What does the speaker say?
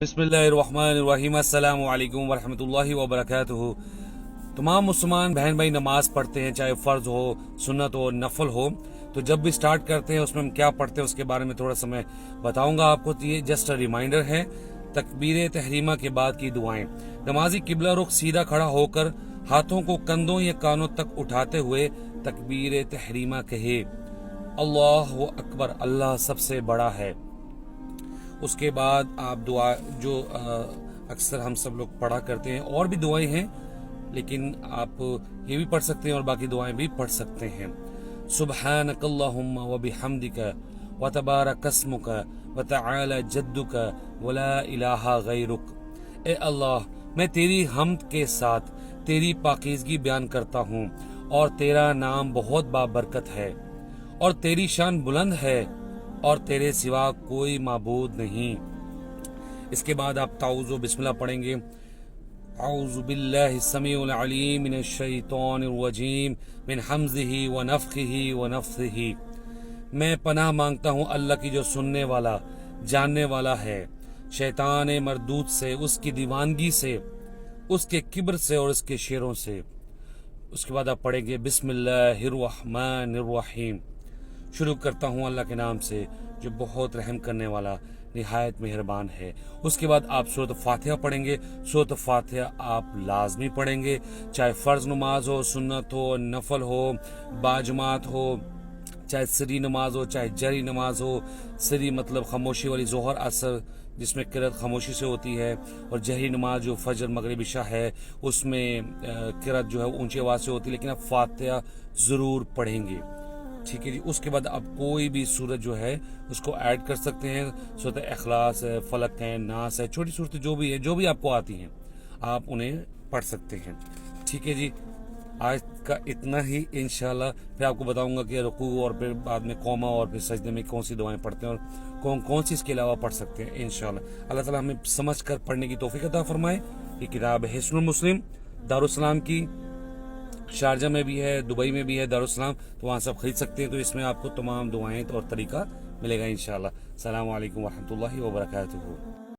بسم اللہ الرحمن الرحیم، السلام علیکم ورحمۃ اللہ وبرکاتہ۔ تمام مسلمان بہن بھائی نماز پڑھتے ہیں، چاہے فرض ہو، سنت ہو، نفل ہو، تو جب بھی سٹارٹ کرتے ہیں اس میں ہم کیا پڑھتے ہیں اس کے بارے میں تھوڑا سا میں بتاؤں گا آپ کو۔ یہ جسٹ ریمائنڈر ہے۔ تکبیر تحریمہ کے بعد کی دعائیں۔ نمازی قبلہ رخ سیدھا کھڑا ہو کر ہاتھوں کو کندھوں یا کانوں تک اٹھاتے ہوئے تکبیر تحریمہ کہے، اللہ اکبر، اللہ سب سے بڑا ہے۔ اس کے بعد آپ دعا جو اکثر ہم سب لوگ پڑھا کرتے ہیں، اور بھی دعائیں ہیں لیکن آپ یہ بھی پڑھ سکتے ہیں اور باقی دعائیں بھی پڑھ سکتے ہیں۔ سبحانک اللہم وبحمدک وتبارک اسمک وتعالی جدک ولا الہ غیرک۔ اے اللہ، میں تیری حمد کے ساتھ تیری پاکیزگی بیان کرتا ہوں، اور تیرا نام بہت بابرکت ہے، اور تیری شان بلند ہے، اور تیرے سوا کوئی معبود نہیں۔ اس کے بعد آپ تعوذ و بسم اللہ پڑھیں گے۔ اعوذ باللہ السمیع العلیم من الشیطان الرجیم من حمزہ ونفخہ ونفثہ۔ میں پناہ مانگتا ہوں اللہ کی جو سننے والا، جاننے والا ہے، شیطان مردود سے، اس کی دیوانگی سے، اس کے کبر سے اور اس کے شیروں سے۔ اس کے بعد آپ پڑھیں گے بسم اللہ الرحمن الرحیم۔ شروع کرتا ہوں اللہ کے نام سے جو بہت رحم کرنے والا، نہایت مہربان ہے۔ اس کے بعد آپ سورۃ فاتحہ پڑھیں گے۔ سورۃ فاتحہ آپ لازمی پڑھیں گے، چاہے فرض نماز ہو، سنت ہو، نفل ہو، باجماعت ہو، چاہے سری نماز ہو، چاہے جری نماز ہو۔ سری مطلب خاموشی والی ظہر عصر، جس میں قرأت خاموشی سے ہوتی ہے، اور جہری نماز جو فجر مغرب عشاء ہے، اس میں قرأت جو ہے اونچی آواز سے ہوتی ہے، لیکن آپ فاتحہ ضرور پڑھیں گے، ٹھیک ہے جی۔ اس کے بعد آپ کوئی بھی سورت جو ہے اس کو ایڈ کر سکتے ہیں۔ سورت اخلاص ہے، فلق ہے، ناس ہے، چھوٹی صورتیں جو بھی ہے، جو بھی آپ کو آتی ہیں آپ انہیں پڑھ سکتے ہیں، ٹھیک ہے جی۔ آج کا اتنا ہی انشاءاللہ۔ پھر آپ کو بتاؤں گا کہ رکوع اور پھر بعد میں قوما اور پھر سجدے میں کون سی دعائیں پڑھتے ہیں اور کون سی اس کے علاوہ پڑھ سکتے ہیں انشاءاللہ۔ اللہ تعالیٰ ہمیں سمجھ کر پڑھنے کی توفیق عطا فرمائے۔ یہ کتاب ہے حصن المسلم، دارالسلام کی، شارجہ میں بھی ہے، دبئی میں بھی ہے دارالسلام، تو وہاں سے آپ خرید سکتے ہیں۔ تو اس میں آپ کو تمام دعائیں اور طریقہ ملے گا انشاءاللہ۔ السلام علیکم ورحمۃ اللہ وبرکاتہ۔